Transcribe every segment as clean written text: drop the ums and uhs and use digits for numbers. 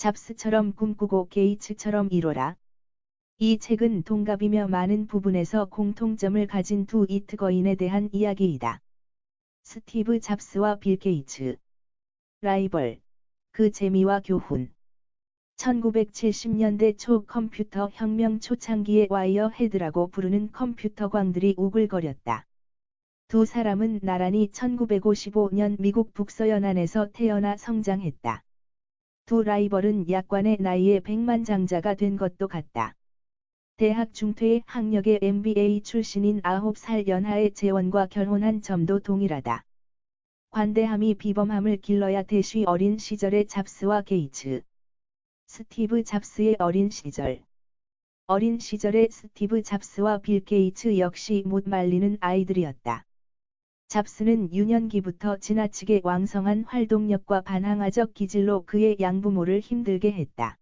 잡스처럼 꿈꾸고 게이츠처럼 이뤄라. 이 책은 동갑이며 많은 부분에서 공통점을 가진 두 이특거인에 대한 이야기이다. 스티브 잡스와 빌 게이츠. 라이벌. 그 재미와 교훈. 1970년대 초 컴퓨터 혁명 초창기에 와이어 헤드라고 부르는 컴퓨터 광들이 우글거렸다. 두 사람은 나란히 1955년 미국 북서연안에서 태어나 성장했다. 두 라이벌은 약관의 나이에 백만장자가 된 것도 같다. 대학 중퇴의 학력의 MBA 출신인 9살 연하의 재원과 결혼한 점도 동일하다. 관대함이 비범함을 길러야 대쉬 어린 시절의 잡스와 게이츠. 스티브 잡스의 어린 시절. 어린 시절의 스티브 잡스와 빌 게이츠 역시 못 말리는 아이들이었다. 잡스는 유년기부터 지나치게 왕성한 활동력과 반항아적 기질로 그의 양부모를 힘들게 했다.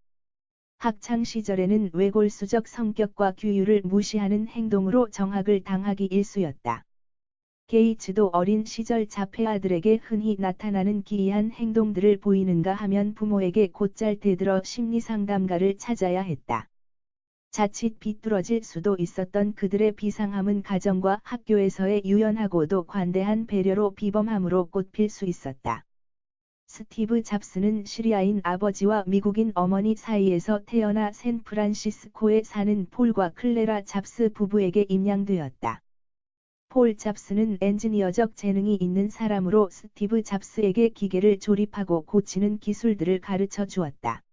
학창 시절에는 외골수적 성격과 규율을 무시하는 행동으로 정학을 당하기 일쑤였다. 게이츠도 어린 시절 자폐아들에게 흔히 나타나는 기이한 행동들을 보이는가 하면 부모에게 곧잘 대들어 심리상담가를 찾아야 했다. 자칫 비뚤어질 수도 있었던 그들의 비상함은 가정과 학교에서의 유연하고도 관대한 배려로 비범함으로 꽃필 수 있었다. 스티브 잡스는 시리아인 아버지와 미국인 어머니 사이에서 태어나 샌프란시스코에 사는 폴과 클레라 잡스 부부에게 입양되었다. 폴 잡스는 엔지니어적 재능이 있는 사람으로 스티브 잡스에게 기계를 조립하고 고치는 기술들을 가르쳐 주었다.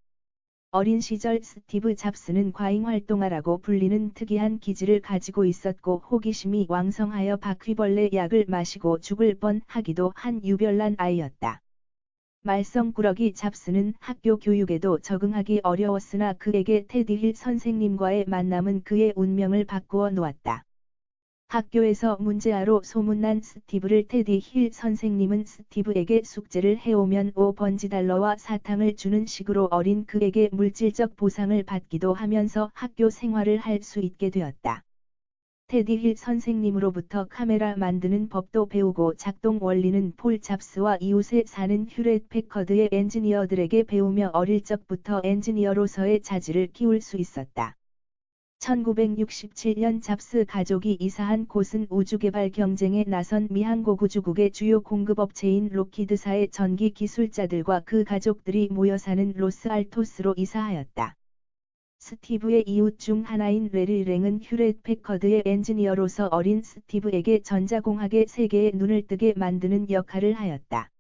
어린 시절 스티브 잡스는 과잉활동아라고 불리는 특이한 기질을 가지고 있었고 호기심이 왕성하여 바퀴벌레 약을 마시고 죽을 뻔하기도 한 유별난 아이였다. 말썽꾸러기 잡스는 학교 교육에도 적응하기 어려웠으나 그에게 테디 힐 선생님과의 만남은 그의 운명을 바꾸어 놓았다. 학교에서 문제아로 소문난 스티브를 테디 힐 선생님은 스티브에게 숙제를 해오면 $5와 사탕을 주는 식으로 어린 그에게 물질적 보상을 받기도 하면서 학교 생활을 할 수 있게 되었다. 테디 힐 선생님으로부터 카메라 만드는 법도 배우고 작동 원리는 폴 잡스와 이웃에 사는 휴렛 패커드의 엔지니어들에게 배우며 어릴 적부터 엔지니어로서의 자질을 키울 수 있었다. 1967년 잡스 가족이 이사한 곳은 우주개발 경쟁에 나선 미 항공우주국의 주요 공급업체인 록히드사의 전기 기술자들과 그 가족들이 모여 사는 로스알토스로 이사하였다. 스티브의 이웃 중 하나인 레리 랭은 휴렛 패커드의 엔지니어로서 어린 스티브에게 전자공학의 세계에 눈을 뜨게 만드는 역할을 하였다.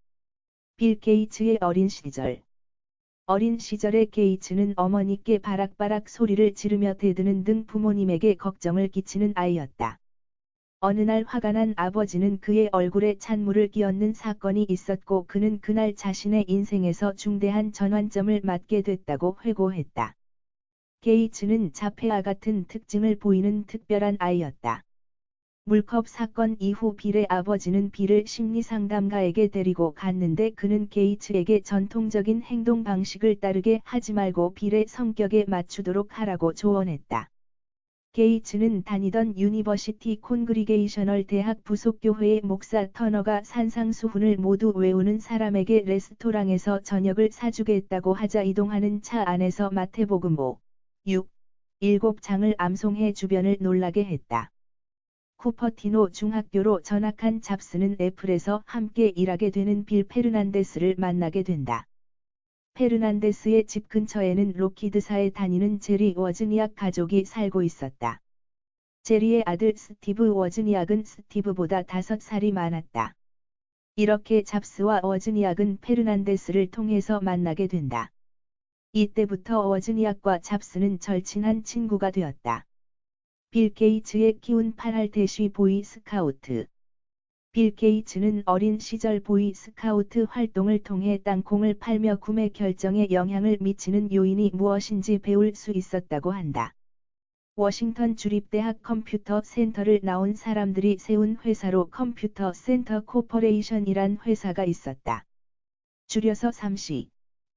빌 게이츠의 어린 시절. 어린 시절의 게이츠는 어머니께 바락바락 소리를 지르며 대드는 등 부모님에게 걱정을 끼치는 아이였다. 어느 날 화가 난 아버지는 그의 얼굴에 찬물을 끼얹는 사건이 있었고 그는 그날 자신의 인생에서 중대한 전환점을 맞게 됐다고 회고했다. 게이츠는 자폐아 같은 특징을 보이는 특별한 아이였다. 물컵 사건 이후 빌의 아버지는 빌을 심리상담가에게 데리고 갔는데 그는 게이츠에게 전통적인 행동 방식을 따르게 하지 말고 빌의 성격에 맞추도록 하라고 조언했다. 게이츠는 다니던 유니버시티 콘그리게이셔널 대학 부속교회의 목사 터너가 산상수훈을 모두 외우는 사람에게 레스토랑에서 저녁을 사주겠다고 하자 이동하는 차 안에서 마태복음 5, 6, 7장을 암송해 주변을 놀라게 했다. 쿠퍼티노 중학교로 전학한 잡스는 애플에서 함께 일하게 되는 빌 페르난데스를 만나게 된다. 페르난데스의 집 근처에는 록히드사에 다니는 제리 워즈니악 가족이 살고 있었다. 제리의 아들 스티브 워즈니악은 스티브보다 5살이 많았다. 이렇게 잡스와 워즈니악은 페르난데스를 통해서 만나게 된다. 이때부터 워즈니악과 잡스는 절친한 친구가 되었다. 빌 게이츠의 키운 8할 대쉬 보이 스카우트. 빌 게이츠는 어린 시절 보이 스카우트 활동을 통해 땅콩을 팔며 구매 결정에 영향을 미치는 요인이 무엇인지 배울 수 있었다고 한다. 워싱턴 주립대학 컴퓨터 센터를 나온 사람들이 세운 회사로 컴퓨터 센터 코퍼레이션이란 회사가 있었다. 줄여서 3C,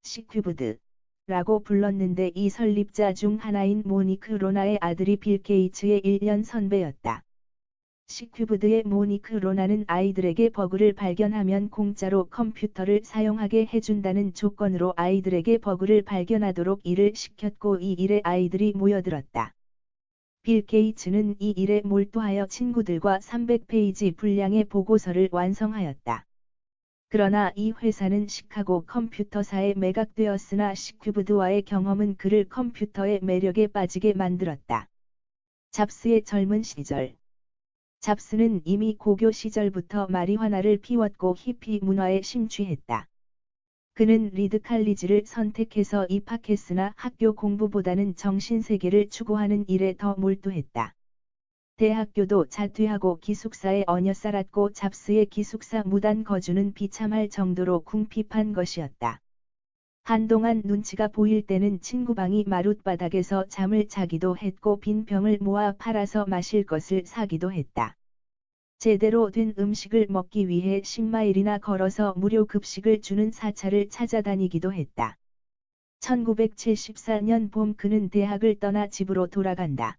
시큐브드. 라고 불렀는데 이 설립자 중 하나인 모니크 로나의 아들이 빌 게이츠의 1년 선배였다. 시큐브드의 모니크 로나는 아이들에게 버그를 발견하면 공짜로 컴퓨터를 사용하게 해준다는 조건으로 아이들에게 버그를 발견하도록 일을 시켰고 이 일에 아이들이 모여들었다. 빌 게이츠는 이 일에 몰두하여 친구들과 300페이지 분량의 보고서를 완성하였다. 그러나 이 회사는 시카고 컴퓨터사에 매각되었으나 시큐브드와의 경험은 그를 컴퓨터의 매력에 빠지게 만들었다. 잡스의 젊은 시절. 잡스는 이미 고교 시절부터 마리화나를 피웠고 히피 문화에 심취했다. 그는 리드 칼리지를 선택해서 입학했으나 학교 공부보다는 정신세계를 추구하는 일에 더 몰두했다. 대학교도 자퇴하고 기숙사에 얹혀 살았고 잡스의 기숙사 무단 거주는 비참할 정도로 궁핍한 것이었다. 한동안 눈치가 보일 때는 친구 방이 마룻바닥에서 잠을 자기도 했고 빈 병을 모아 팔아서 마실 것을 사기도 했다. 제대로 된 음식을 먹기 위해 10마일이나 걸어서 무료 급식을 주는 사찰을 찾아다니기도 했다. 1974년 봄 그는 대학을 떠나 집으로 돌아간다.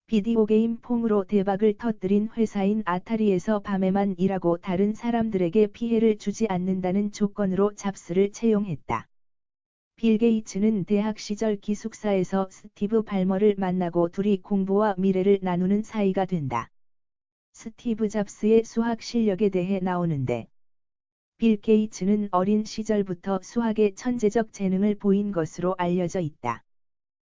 비디오 게임 퐁으로 대박을 터뜨린 회사인 아타리에서 밤에만 일하고 다른 사람들에게 피해를 주지 않는다는 조건으로 잡스를 채용했다. 빌 게이츠는 대학 시절 기숙사에서 스티브 발머를 만나고 둘이 공부와 미래를 나누는 사이가 된다. 스티브 잡스의 수학 실력에 대해 나오는데 빌 게이츠는 어린 시절부터 수학에 천재적 재능을 보인 것으로 알려져 있다.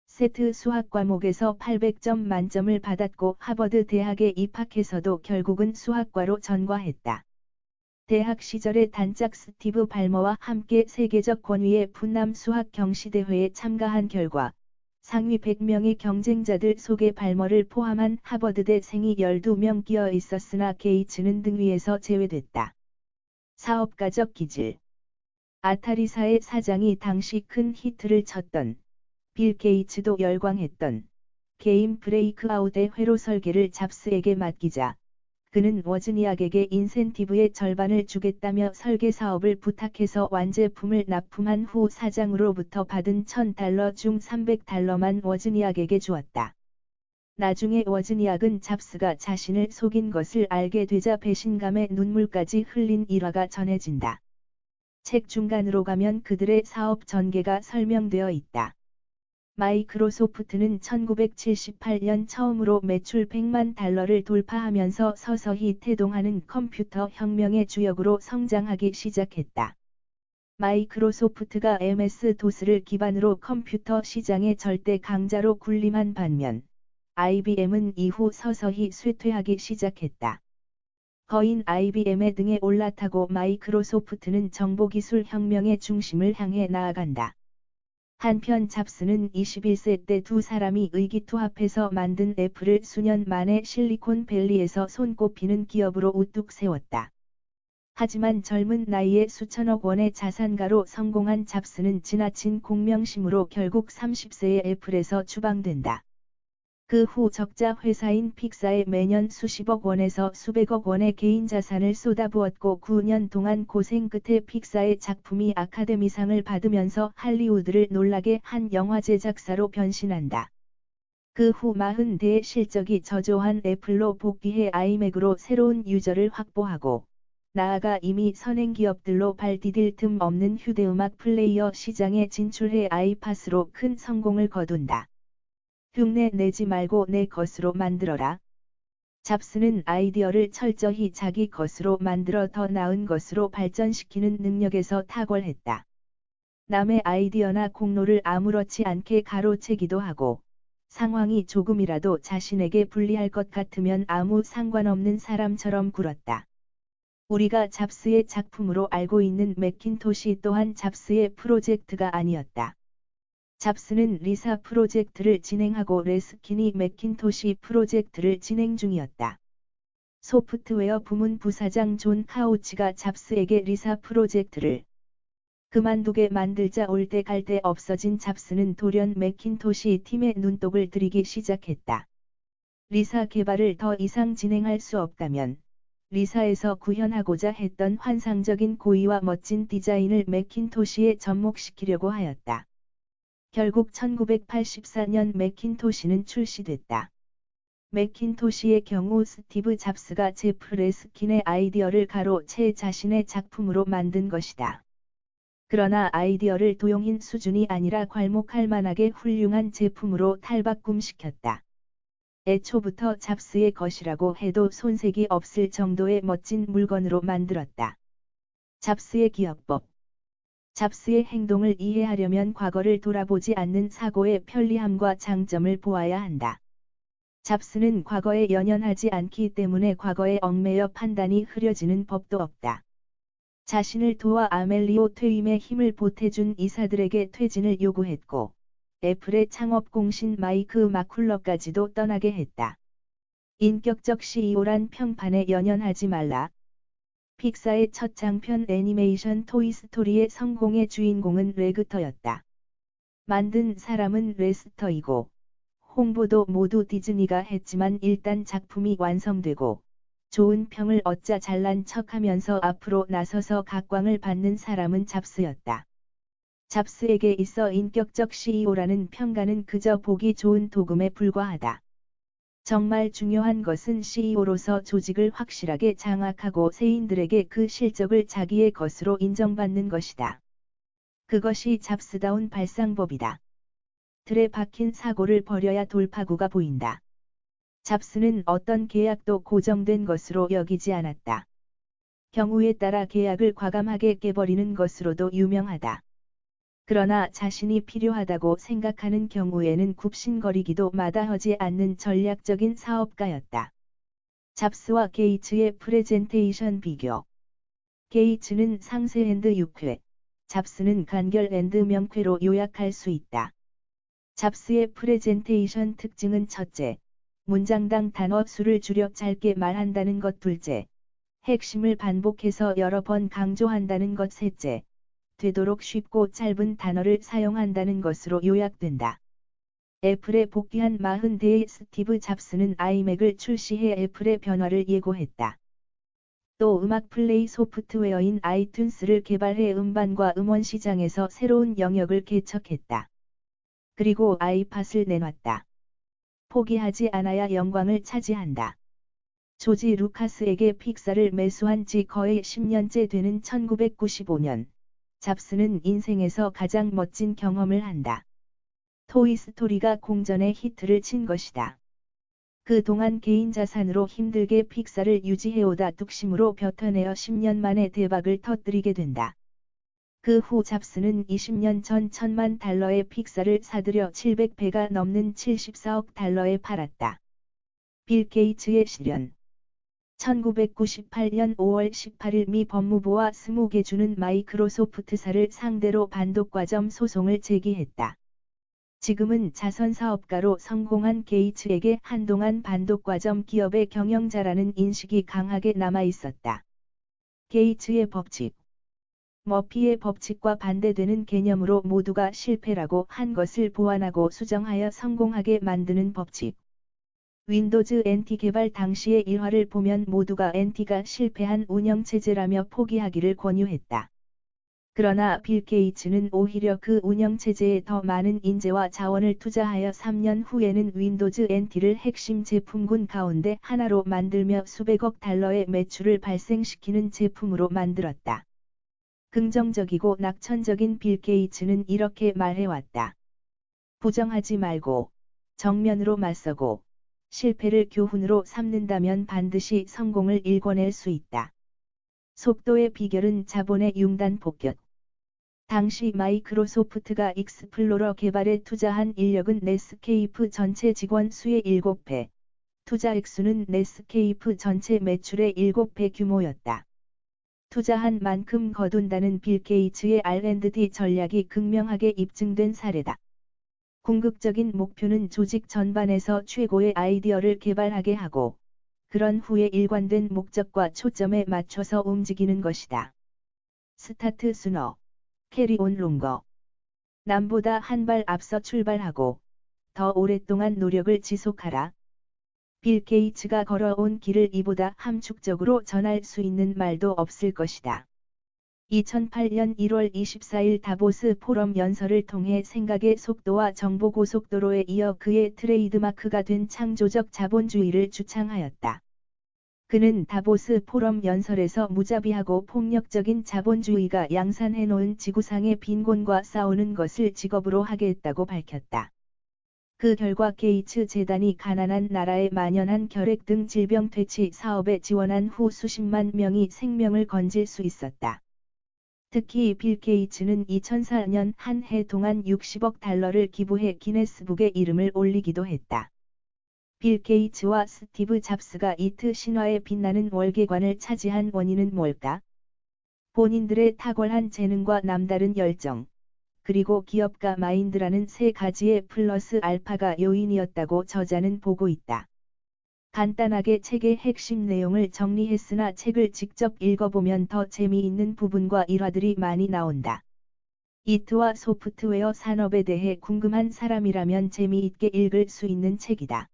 세트 수학 과목에서 800점 만점을 받았고 하버드 대학에 입학해서도 결국은 수학과로 전과했다. 대학 시절의 단짝 스티브 발머와 함께 세계적 권위의 푸남 수학 경시대회에 참가한 결과 상위 100명의 경쟁자들 속에 발머를 포함한 하버드대생이 12명 끼어 있었으나 게이츠는 등위에서 제외됐다. 사업가적 기질. 아타리사의 사장이 당시 큰 히트를 쳤던 빌 게이츠도 열광했던 게임 브레이크아웃의 회로 설계를 잡스에게 맡기자 그는 워즈니악에게 인센티브의 절반을 주겠다며 설계 사업을 부탁해서 완제품을 납품한 후 사장으로부터 받은 $1000 중 $300만 워즈니악에게 주었다. 나중에 워즈니악은 잡스가 자신을 속인 것을 알게 되자 배신감에 눈물까지 흘린 일화가 전해진다. 책 중간으로 가면 그들의 사업 전개가 설명되어 있다. 마이크로소프트는 1978년 처음으로 매출 $100만 돌파하면서 서서히 태동하는 컴퓨터 혁명의 주역으로 성장하기 시작했다. 마이크로소프트가 MS-DOS를 기반으로 컴퓨터 시장의 절대 강자로 군림한 반면, IBM은 이후 서서히 쇠퇴하기 시작했다. 거인 IBM의 등에 올라타고 마이크로소프트는 정보기술 혁명의 중심을 향해 나아간다. 한편 잡스는 21세 때 두 사람이 의기투합해서 만든 애플을 수년 만에 실리콘밸리에서 손꼽히는 기업으로 우뚝 세웠다. 하지만 젊은 나이에 수천억 원의 자산가로 성공한 잡스는 지나친 공명심으로 결국 30세에 애플에서 추방된다. 그 후 적자 회사인 픽사에 매년 수십억 원에서 수백억 원의 개인 자산을 쏟아부었고 9년 동안 고생 끝에 픽사의 작품이 아카데미상을 받으면서 할리우드를 놀라게 한 영화 제작사로 변신한다. 그 후 40대의 실적이 저조한 애플로 복귀해 아이맥으로 새로운 유저를 확보하고 나아가 이미 선행 기업들로 발 디딜 틈 없는 휴대음악 플레이어 시장에 진출해 아이팟으로 큰 성공을 거둔다. 흉내 내지 말고 내 것으로 만들어라. 잡스는 아이디어를 철저히 자기 것으로 만들어 더 나은 것으로 발전시키는 능력에서 탁월했다. 남의 아이디어나 공로를 아무렇지 않게 가로채기도 하고, 상황이 조금이라도 자신에게 불리할 것 같으면 아무 상관없는 사람처럼 굴었다. 우리가 잡스의 작품으로 알고 있는 매킨토시 또한 잡스의 프로젝트가 아니었다. 잡스는 리사 프로젝트를 진행하고 레스킨이 매킨토시 프로젝트를 진행 중이었다. 소프트웨어 부문 부사장 존 카우치가 잡스에게 리사 프로젝트를 그만두게 만들자 올 때 갈 데 없어진 잡스는 돌연 매킨토시 팀에 눈독을 들이기 시작했다. 리사 개발을 더 이상 진행할 수 없다면 리사에서 구현하고자 했던 환상적인 고의와 멋진 디자인을 매킨토시에 접목시키려고 하였다. 결국 1984년 매킨토시는 출시됐다. 맥킨토시의 경우 스티브 잡스가 제프 레스킨의 아이디어를 가로채 자신의 작품으로 만든 것이다. 그러나 아이디어를 도용인 수준이 아니라 괄목할 만하게 훌륭한 제품으로 탈바꿈시켰다. 애초부터 잡스의 것이라고 해도 손색이 없을 정도의 멋진 물건으로 만들었다. 잡스의 기억법. 잡스의 행동을 이해하려면 과거를 돌아보지 않는 사고의 편리함과 장점을 보아야 한다. 잡스는 과거에 연연하지 않기 때문에 과거에 얽매여 판단이 흐려지는 법도 없다. 자신을 도와 아멜리오 퇴임에 힘을 보태준 이사들에게 퇴진을 요구했고, 애플의 창업 공신 마이크 마쿨러까지도 떠나게 했다. 인격적 CEO란 평판에 연연하지 말라. 픽사의 첫 장편 애니메이션 토이스토리의 성공의 주인공은 레그터였다. 만든 사람은 레스터이고, 홍보도 모두 디즈니가 했지만 일단 작품이 완성되고, 좋은 평을 얻자 잘난 척하면서 앞으로 나서서 각광을 받는 사람은 잡스였다. 잡스에게 있어 인격적 CEO라는 평가는 그저 보기 좋은 도금에 불과하다. 정말 중요한 것은 CEO로서 조직을 확실하게 장악하고 세인들에게 그 실적을 자기의 것으로 인정받는 것이다. 그것이 잡스다운 발상법이다. 틀에 박힌 사고를 버려야 돌파구가 보인다. 잡스는 어떤 계약도 고정된 것으로 여기지 않았다. 경우에 따라 계약을 과감하게 깨버리는 것으로도 유명하다. 그러나 자신이 필요하다고 생각하는 경우에는 굽신거리기도 마다하지 않는 전략적인 사업가였다. 잡스와 게이츠의 프레젠테이션 비교. 게이츠는 상세 앤드 육회, 잡스는 간결 앤드 명쾌로 요약할 수 있다. 잡스의 프레젠테이션 특징은 첫째, 문장당 단어 수를 줄여 짧게 말한다는 것 둘째, 핵심을 반복해서 여러 번 강조한다는 것 셋째, 되도록 쉽고 짧은 단어를 사용한다는 것으로 요약된다. 애플에 복귀한 40대의 스티브 잡스는 아이맥을 출시해 애플의 변화를 예고했다. 또 음악 플레이 소프트웨어인 아이튠스를 개발해 음반과 음원 시장에서 새로운 영역을 개척했다. 그리고 아이팟을 내놨다. 포기하지 않아야 영광을 차지한다. 조지 루카스에게 픽사를 매수한 지 거의 10년째 되는 1995년, 잡스는 인생에서 가장 멋진 경험을 한다. 토이스토리가 공전의 히트를 친 것이다. 그동안 개인 자산으로 힘들게 픽사를 유지해오다 뚝심으로 버텨내어 10년 만에 대박을 터뜨리게 된다. 그 후 잡스는 20년 전 $10,000,000의 픽사를 사들여 700배가 넘는 74억 달러에 팔았다. 빌 게이츠의 실현. 1998년 5월 18일 미 법무부와 20개 주는 마이크로소프트사를 상대로 반독과점 소송을 제기했다. 지금은 자선사업가로 성공한 게이츠에게 한동안 반독과점 기업의 경영자라는 인식이 강하게 남아있었다. 게이츠의 법칙. 머피의 법칙과 반대되는 개념으로 모두가 실패라고 한 것을 보완하고 수정하여 성공하게 만드는 법칙. 윈도즈 NT 개발 당시의 일화를 보면 모두가 NT가 실패한 운영체제라며 포기하기를 권유했다. 그러나 빌 게이츠는 오히려 그 운영체제에 더 많은 인재와 자원을 투자하여 3년 후에는 윈도즈 NT를 핵심 제품군 가운데 하나로 만들며 수백억 달러의 매출을 발생시키는 제품으로 만들었다. 긍정적이고 낙천적인 빌 게이츠는 이렇게 말해왔다. 부정하지 말고 정면으로 맞서고 실패를 교훈으로 삼는다면 반드시 성공을 일궈낼 수 있다. 속도의 비결은 자본의 융단 폭격. 당시 마이크로소프트가 익스플로러 개발에 투자한 인력은 넷스케이프 전체 직원 수의 7배, 투자 액수는 넷스케이프 전체 매출의 7배 규모였다. 투자한 만큼 거둔다는 빌 게이츠의 R&D 전략이 극명하게 입증된 사례다. 궁극적인 목표는 조직 전반에서 최고의 아이디어를 개발하게 하고, 그런 후에 일관된 목적과 초점에 맞춰서 움직이는 것이다. 스타트 순어, 캐리 온 롱거. 남보다 한 발 앞서 출발하고, 더 오랫동안 노력을 지속하라. 빌 게이츠가 걸어온 길을 이보다 함축적으로 전할 수 있는 말도 없을 것이다. 2008년 1월 24일 다보스 포럼 연설을 통해 생각의 속도와 정보고속도로에 이어 그의 트레이드마크가 된 창조적 자본주의를 주창하였다. 그는 다보스 포럼 연설에서 무자비하고 폭력적인 자본주의가 양산해놓은 지구상의 빈곤과 싸우는 것을 직업으로 하겠다고 밝혔다. 그 결과 게이츠 재단이 가난한 나라에 만연한 결핵 등 질병 퇴치 사업에 지원한 후 수십만 명이 생명을 건질 수 있었다. 특히 빌 게이츠는 2004년 한 해 동안 60억 달러를 기부해 기네스북에 이름을 올리기도 했다. 빌 게이츠와 스티브 잡스가 이트 신화에 빛나는 월계관을 차지한 원인은 뭘까? 본인들의 탁월한 재능과 남다른 열정, 그리고 기업가 마인드라는 세 가지의 플러스 알파가 요인이었다고 저자는 보고 있다. 간단하게 책의 핵심 내용을 정리했으나 책을 직접 읽어보면 더 재미있는 부분과 일화들이 많이 나온다. 이트와 소프트웨어 산업에 대해 궁금한 사람이라면 재미있게 읽을 수 있는 책이다.